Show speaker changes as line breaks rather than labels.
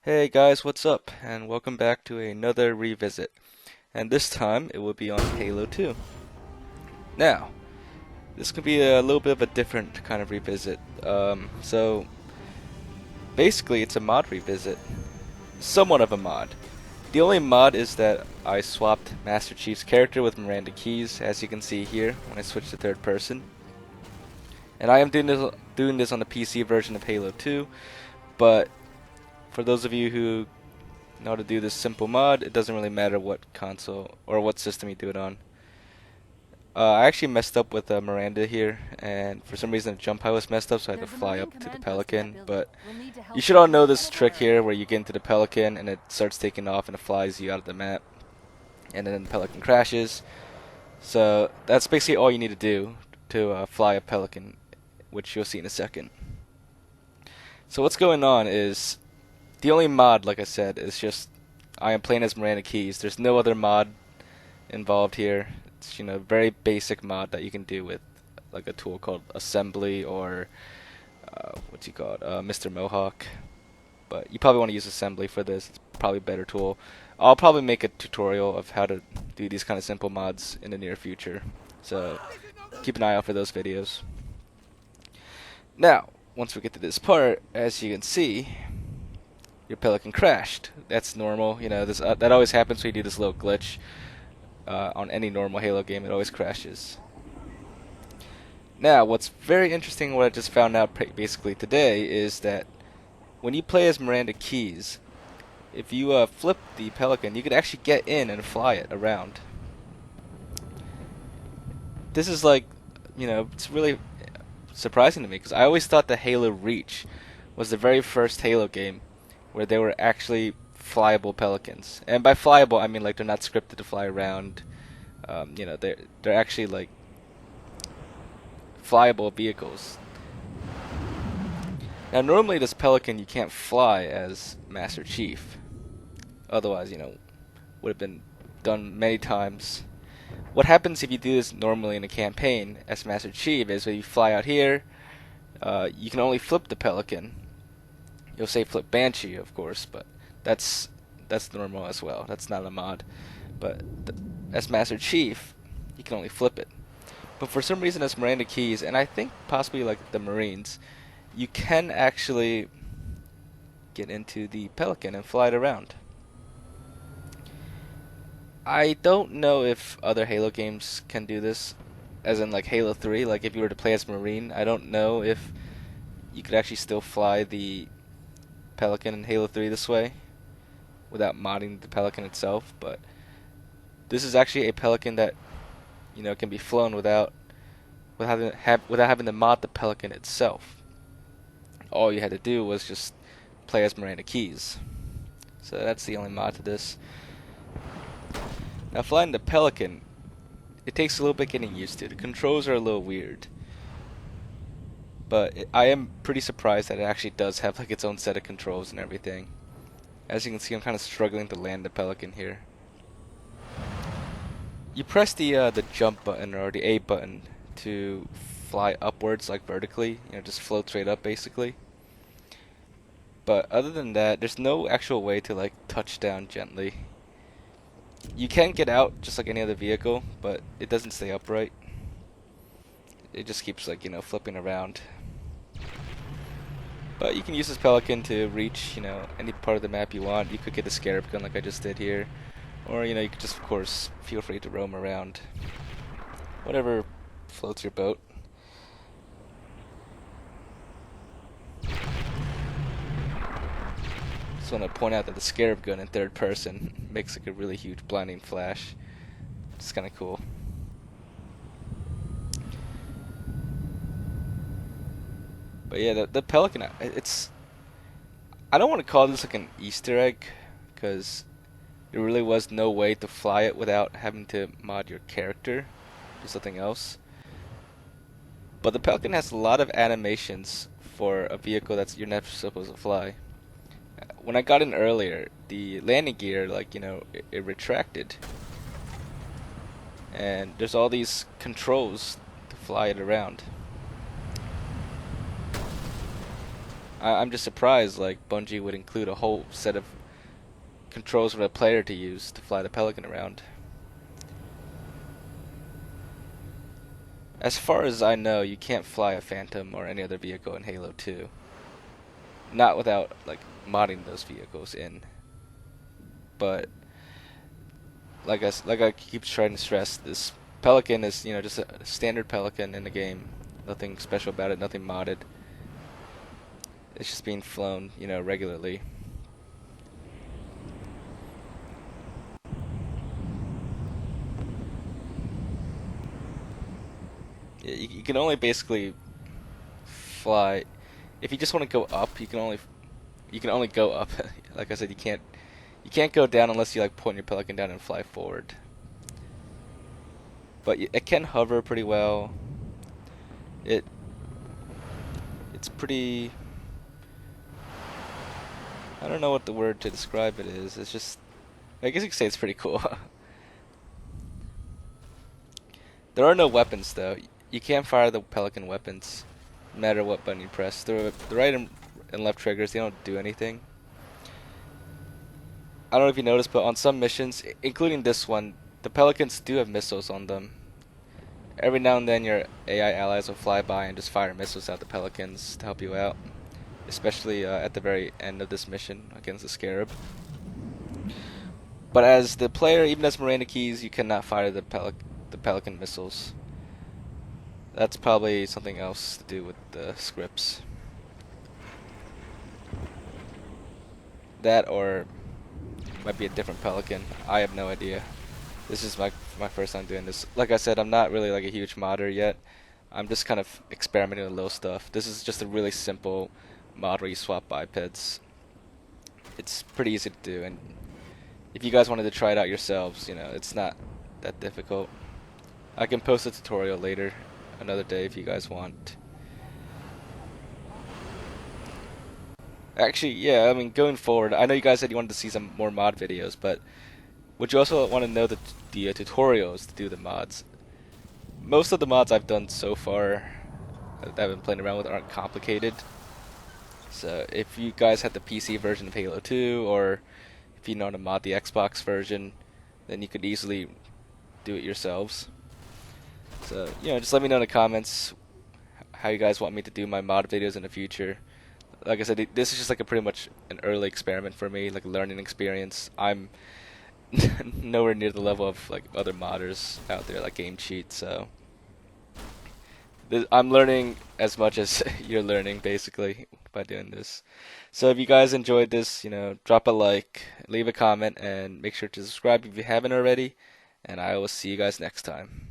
Hey guys, what's up? And welcome back to another revisit. And this time it will be on Halo 2. Now, this could be a little bit of a different kind of revisit. So basically it's a mod revisit. Somewhat of a mod. The only mod is that I swapped Master Chief's character with Miranda Keyes, as you can see here when I switch to third person. And I am doing this on the PC version of Halo 2, but for those of you who know how to do this simple mod, it doesn't really matter what console or what system you do it on. I actually messed up with Miranda here, and for some reason the jump height was messed up, so I had to fly up to the Pelican. But you should all know this trick here where you get into the Pelican and it starts taking off and it flies you out of the map, and then the Pelican crashes. So that's basically all you need to do to fly a Pelican, which you'll see in a second. So what's going on is the only mod, like I said, is just I am playing as Miranda Keyes. There's no other mod involved here. It's very basic mod that you can do with like a tool called Assembly or what's he called, Mr. Mohawk. But you probably want to use Assembly for this. It's probably a better tool. I'll probably make a tutorial of how to do these kind of simple mods in the near future. So keep an eye out for those videos. Now, once we get to this part, as you can see, your Pelican crashed. That's normal. This that always happens when you do this little glitch. On any normal Halo game, it always crashes. Now, what's very interesting, what I just found out basically today, is that when you play as Miranda Keyes, if you flip the Pelican, you could actually get in and fly it around. This is like, it's really surprising to me, because I always thought that Halo Reach was the very first Halo game where they were actually flyable Pelicans. And by flyable, I mean like they're not scripted to fly around. They're actually like flyable vehicles. Now, normally this Pelican you can't fly as Master Chief. Otherwise, would have been done many times. What happens if you do this normally in a campaign as Master Chief is when you fly out here, you can only flip the Pelican. You'll say flip Banshee, of course, but that's normal as well. That's not a mod. But as Master Chief, you can only flip it. But for some reason, as Miranda Keyes, and I think possibly like the Marines, you can actually get into the Pelican and fly it around. I don't know if other Halo games can do this, as in like Halo 3. Like if you were to play as Marine, I don't know if you could actually still fly the Pelican in Halo 3 this way without modding the Pelican itself, but this is actually a Pelican that can be flown without having to mod the Pelican itself. All you had to do was just play as Miranda Keyes. So that's the only mod to this. Now, flying the Pelican, it takes a little bit getting used to. The controls are a little weird, but I am pretty surprised that it actually does have like its own set of controls and everything. As you can see, I'm kind of struggling to land the Pelican here. You press the jump button or the A button to fly upwards, like vertically, just float straight up basically. But other than that, there's no actual way to like touch down gently. You can get out just like any other vehicle, but it doesn't stay upright. It just keeps like, flipping around. But you can use this Pelican to reach, any part of the map you want. You could get a Scarab gun like I just did here. Or, you could just, of course, feel free to roam around. Whatever floats your boat. Just want to point out that the Scarab gun in third person makes like a really huge blinding flash. It's kind of cool. But yeah, the Pelican, I don't want to call this like an Easter egg, because there really was no way to fly it without having to mod your character to something else. But the Pelican has a lot of animations for a vehicle that's you're never supposed to fly. When I got in earlier, the landing gear, like, it retracted. And there's all these controls to fly it around. I'm just surprised like Bungie would include a whole set of controls for the player to use to fly the Pelican around. As far as I know, you can't fly a Phantom or any other vehicle in Halo 2. Not without like modding those vehicles in. But like I keep trying to stress, this Pelican is, just a standard Pelican in the game. Nothing special about it, nothing modded. It's just being flown, regularly. You can only basically fly if you just want to go up. You can only go up. Like I said, you can't go down unless you like point your Pelican down and fly forward. But it can hover pretty well. It it's pretty. I don't know what the word to describe it is. It's just. I guess you could say it's pretty cool. There are no weapons though. You can't fire the Pelican weapons, no matter what button you press. The right and left triggers, they don't do anything. I don't know if you noticed, but on some missions, including this one, the Pelicans do have missiles on them. Every now and then your AI allies will fly by and just fire missiles at the Pelicans to help you out. Especially at the very end of this mission against the Scarab. But as the player, even as Miranda Keys, you cannot fire the Pelican missiles. That's probably something else to do with the scripts. That or might be a different Pelican. I have no idea. This is my first time doing this. Like I said, I'm not really like a huge modder yet. I'm just kind of experimenting with little stuff. This is just a really simple mod where you swap bipeds. It's pretty easy to do, and if you guys wanted to try it out yourselves, it's not that difficult. I can post a tutorial later, another day if you guys want. Actually, yeah, I mean, going forward, I know you guys said you wanted to see some more mod videos, but would you also want to know the tutorials to do the mods? Most of the mods I've done so far that I've been playing around with aren't complicated. So if you guys had the PC version of Halo 2, or if you know how to mod the Xbox version, then you could easily do it yourselves. So, just let me know in the comments how you guys want me to do my mod videos in the future. Like I said, this is just like a pretty much an early experiment for me, like a learning experience. I'm nowhere near the level of like other modders out there, like Game Cheat. So I'm learning as much as you're learning, basically, by doing this. So if you guys enjoyed this, drop a like, leave a comment, and make sure to subscribe if you haven't already. And I will see you guys next time.